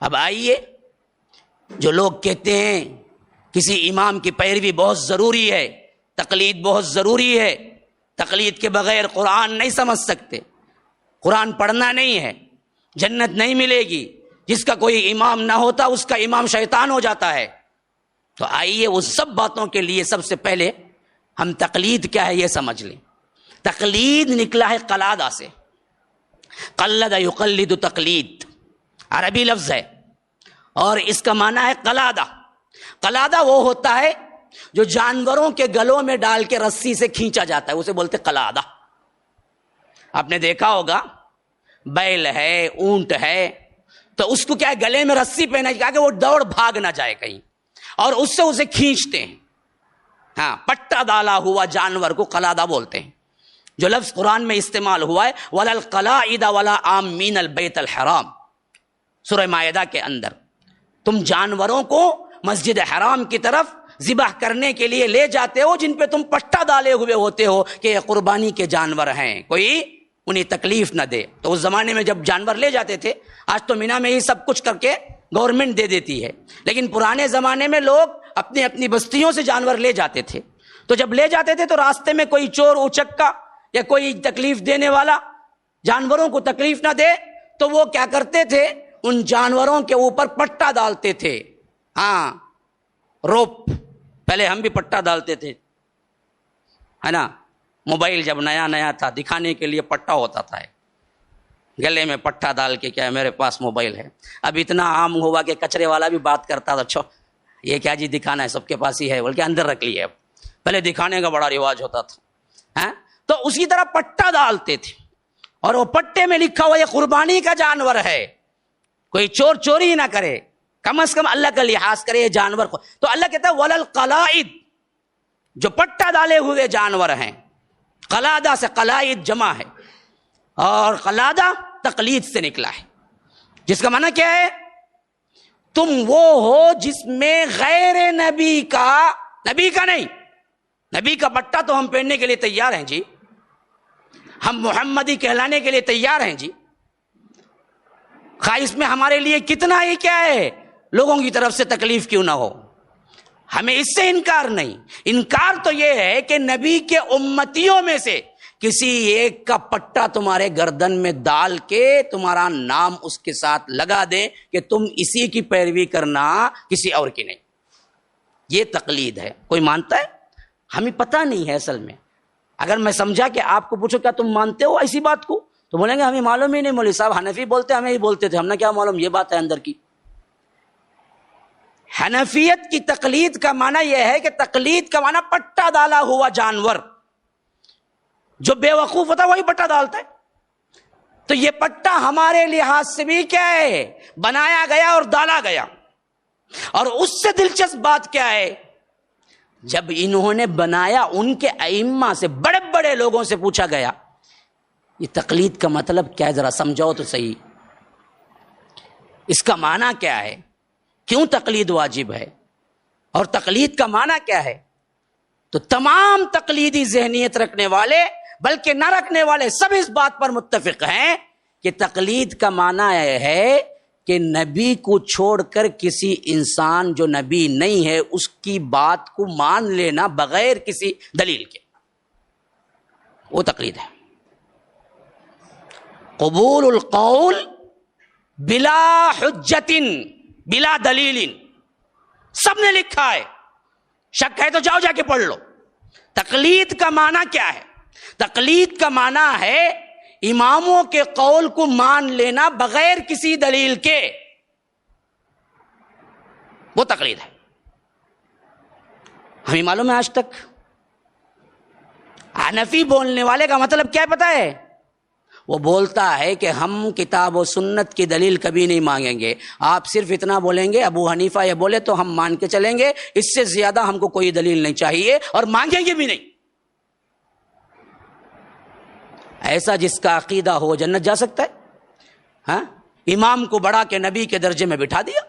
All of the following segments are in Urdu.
اب آئیے، جو لوگ کہتے ہیں کسی امام کی پیروی بہت ضروری ہے، تقلید بہت ضروری ہے، تقلید کے بغیر قرآن نہیں سمجھ سکتے، قرآن پڑھنا نہیں ہے، جنت نہیں ملے گی، جس کا کوئی امام نہ ہوتا اس کا امام شیطان ہو جاتا ہے، تو آئیے اس سب باتوں کے لیے سب سے پہلے ہم تقلید کیا ہے یہ سمجھ لیں۔ تقلید نکلا ہے قلادہ سے، قلد یقلد تقلید، عربی لفظ ہے اور اس کا معنی ہے قلادہ۔ قلادہ وہ ہوتا ہے جو جانوروں کے گلوں میں ڈال کے رسی سے کھینچا جاتا ہے، اسے بولتے قلادہ۔ آپ نے دیکھا ہوگا بیل ہے، اونٹ ہے، تو اس کو کیا ہے گلے میں رسی پہنا کہ وہ دوڑ بھاگ نہ جائے کہیں، اور اس سے اسے کھینچتے ہیں۔ ہاں، پٹا ڈالا ہوا جانور کو قلادہ بولتے ہیں۔ جو لفظ قرآن میں استعمال ہوا ہے وَلَا الْقَلَائِدَ وَلَا آمِّينَ الْبَيْتَ الْحَرَامِ، سورہ مائدہ کے اندر، تم جانوروں کو مسجد حرام کی طرف ذبح کرنے کے لیے لے جاتے ہو جن پہ تم پٹا ڈالے ہوئے ہوتے ہو کہ یہ قربانی کے جانور ہیں، کوئی انہیں تکلیف نہ دے۔ تو اس زمانے میں جب جانور لے جاتے تھے، آج تو مینا میں ہی سب کچھ کر کے گورنمنٹ دے دیتی ہے، لیکن پرانے زمانے میں لوگ اپنی اپنی بستیوں سے جانور لے جاتے تھے، تو جب لے جاتے تھے تو راستے میں کوئی چور اچکا یا کوئی تکلیف دینے والا جانوروں کو تکلیف نہ دے تو وہ کیا کرتے تھے، ان جانوروں کے اوپر پٹا ڈالتے تھے۔ ہاں، روپ، پہلے ہم بھی پٹا ڈالتے تھے، ہے نا، موبائل جب نیا نیا تھا دکھانے کے لیے پٹا ہوتا تھا، گلے میں پٹا ڈال کے کیا میرے پاس موبائل ہے۔ اب اتنا عام ہوا کہ کچرے والا بھی بات کرتا تھا، یہ کیا جی دکھانا ہے، سب کے پاس ہی ہے، بلکہ اندر رکھ لیے۔ پہلے دکھانے کا بڑا رواج ہوتا تھا، تو اسی طرح پٹا ڈالتے تھے، اور وہ پٹے میں لکھا ہوا یہ قربانی کا جانور ہے، کوئی چور چوری نہ کرے، کم از کم اللہ کا لحاظ کرے یہ جانور کو۔ تو اللہ کہتا ہے وَلَا الْقَلَائِدْ، جو پٹا ڈالے ہوئے جانور ہیں۔ قلادہ سے قلائد جمع ہے، اور قلادہ تقلید سے نکلا ہے، جس کا معنی کیا ہے، تم وہ ہو جس میں غیر نبی کا نہیں، نبی کا پٹا تو ہم پہننے کے لیے تیار ہیں جی، ہم محمدی کہلانے کے لیے تیار ہیں جی، خواہ اس میں ہمارے لیے کتنا ہی کیا ہے لوگوں کی طرف سے تکلیف کیوں نہ ہو، ہمیں اس سے انکار نہیں۔ انکار تو یہ ہے کہ نبی کے امتیوں میں سے کسی ایک کا پٹا تمہارے گردن میں ڈال کے تمہارا نام اس کے ساتھ لگا دے کہ تم اسی کی پیروی کرنا، کسی اور کی نہیں۔ یہ تقلید ہے۔ کوئی مانتا ہے؟ ہمیں پتہ نہیں ہے اصل میں۔ اگر میں سمجھا کہ آپ کو پوچھو کیا تم مانتے ہو ایسی بات کو، تو بولیں گے ہمیں معلوم ہی نہیں، مولوی صاحب حنفی بولتے ہمیں ہی بولتے تھے، ہم نے کیا معلوم یہ بات ہے اندر کی۔ حنفیت کی تقلید کا معنی یہ ہے کہ تقلید کا معنی پٹا ڈالا ہوا جانور، جو بے وقوف ہوتا ہے وہی پٹا ڈالتا ہے۔ تو یہ پٹا ہمارے لحاظ سے بھی کیا ہے، بنایا گیا اور ڈالا گیا۔ اور اس سے دلچسپ بات کیا ہے، جب انہوں نے بنایا ان کے ائمہ سے، بڑے بڑے لوگوں سے پوچھا گیا یہ تقلید کا مطلب کیا ہے، ذرا سمجھاؤ تو صحیح، اس کا معنی کیا ہے، کیوں تقلید واجب ہے، اور تقلید کا معنی کیا ہے؟ تو تمام تقلیدی ذہنیت رکھنے والے بلکہ نہ رکھنے والے سب اس بات پر متفق ہیں کہ تقلید کا معنی ہے کہ نبی کو چھوڑ کر کسی انسان جو نبی نہیں ہے اس کی بات کو مان لینا بغیر کسی دلیل کے، وہ تقلید ہے۔ قبول القول بلا حجت بلا دلیل، سب نے لکھا ہے، شک ہے تو جاؤ جا کے پڑھ لو۔ تقلید کا معنی کیا ہے؟ تقلید کا معنی ہے اماموں کے قول کو مان لینا بغیر کسی دلیل کے، وہ تقلید ہے۔ ہمیں معلوم ہے آج تک حنفی بولنے والے کا مطلب کیا پتہ ہے؟ وہ بولتا ہے کہ ہم کتاب و سنت کی دلیل کبھی نہیں مانگیں گے، آپ صرف اتنا بولیں گے ابو حنیفہ یہ بولے تو ہم مان کے چلیں گے، اس سے زیادہ ہم کو کوئی دلیل نہیں چاہیے اور مانگیں گے بھی نہیں۔ ایسا جس کا عقیدہ ہو جنت جا سکتا ہے؟ ہاں، امام کو بڑھا کے نبی کے درجے میں بٹھا دیا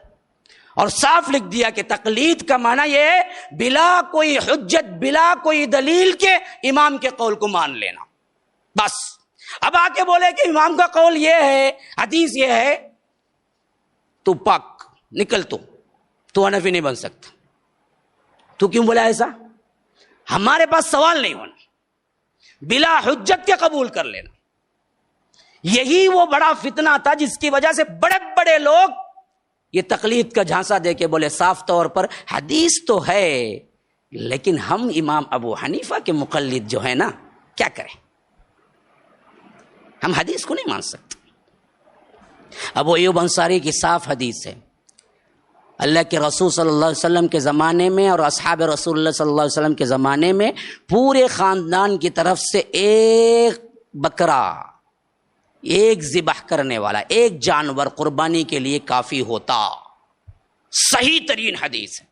اور صاف لکھ دیا کہ تقلید کا معنی یہ ہے بلا کوئی حجت بلا کوئی دلیل کے امام کے قول کو مان لینا، بس۔ اب آ کے بولے کہ امام کا قول یہ ہے، حدیث یہ ہے، تو پاک نکل، تو حنفی نہیں بن سکتا. تو کیوں بولا ایسا؟ ہمارے پاس سوال نہیں ہونا، بلا حجت کے قبول کر لینا. یہی وہ بڑا فتنہ تھا جس کی وجہ سے بڑے بڑے لوگ یہ تقلید کا جھانسا دے کے بولے صاف طور پر حدیث تو ہے لیکن ہم امام ابو حنیفہ کے مقلد جو ہے نا کیا کریں، ہم حدیث کو نہیں مان سکتے. ابو ایوب انصاری کی صاف حدیث ہے، اللہ کے رسول صلی اللہ علیہ وسلم کے زمانے میں اور اصحاب رسول اللہ صلی اللہ علیہ وسلم کے زمانے میں پورے خاندان کی طرف سے ایک بکرا، ایک ذبح کرنے والا، ایک جانور قربانی کے لیے کافی ہوتا. صحیح ترین حدیث ہے،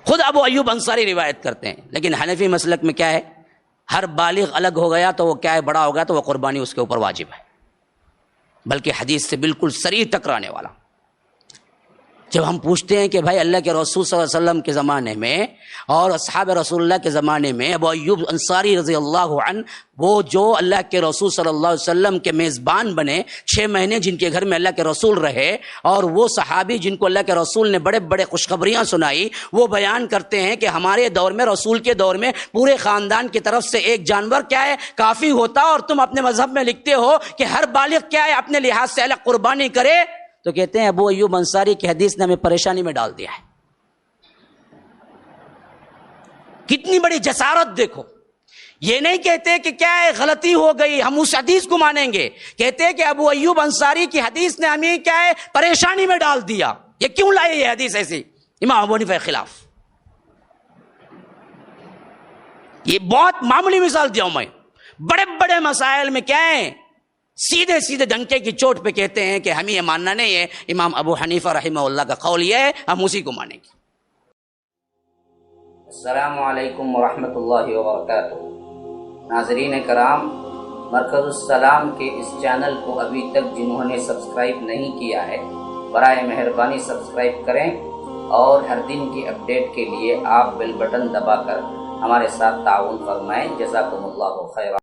خود ابو ایوب انصاری روایت کرتے ہیں. لیکن حنفی مسلک میں کیا ہے، ہر بالغ الگ ہو گیا تو وہ کیا ہے، بڑا ہو گیا تو وہ قربانی اس کے اوپر واجب ہے، بلکہ حدیث سے بالکل صریح ٹکرانے والا. جب ہم پوچھتے ہیں کہ بھائی اللہ کے رسول صلی اللہ علیہ وسلم کے زمانے میں اور اصحاب رسول اللہ کے زمانے میں ابو ایوب انصاری رضی اللہ عنہ وہ جو اللہ کے رسول صلی اللہ علیہ وسلم کے میزبان بنے، 6 مہینے جن کے گھر میں اللہ کے رسول رہے، اور وہ صحابی جن کو اللہ کے رسول نے بڑے بڑے خوشخبریاں سنائی، وہ بیان کرتے ہیں کہ ہمارے دور میں، رسول کے دور میں پورے خاندان کی طرف سے ایک جانور کیا ہے کافی ہوتا، اور تم اپنے مذہب میں لکھتے ہو کہ ہر بالغ کیا ہے اپنے لحاظ سے الگ قربانی کرے. تو کہتے ہیں ابو ایوب انصاری کی حدیث نے ہمیں پریشانی میں ڈال دیا ہے. کتنی بڑی جسارت دیکھو. یہ نہیں کہتے کہ کیا ہے غلطی ہو گئی ہم اس حدیث کو مانیں گے، کہتے ہیں کہ ابو ایوب انصاری کی حدیث نے ہمیں کیا ہے پریشانی میں ڈال دیا. یہ کیوں لائے یہ حدیث ایسی امام ابو حنیفہ کے خلاف؟ یہ بہت معمولی مثال دیا ہوں میں. بڑے بڑے مسائل میں کیا ہے سیدھے سیدھے ڈنکے کی چوٹ پہ کہتے ہیں کہ ہمیں یہ ماننا نہیں ہے، امام ابو حنیفہ رحمہ اللہ کا قول یہ ہے، ہم اسی کو مانیں گے. السلام علیکم ورحمۃ اللہ وبرکاتہ. ناظرین کرام، مرکز السلام کے اس چینل کو ابھی تک جنہوں نے سبسکرائب نہیں کیا ہے برائے مہربانی سبسکرائب کریں، اور ہر دن کی اپڈیٹ کے لیے آپ بیل بٹن دبا کر ہمارے ساتھ تعاون فرمائیں. جزاکم اللہ خیرا.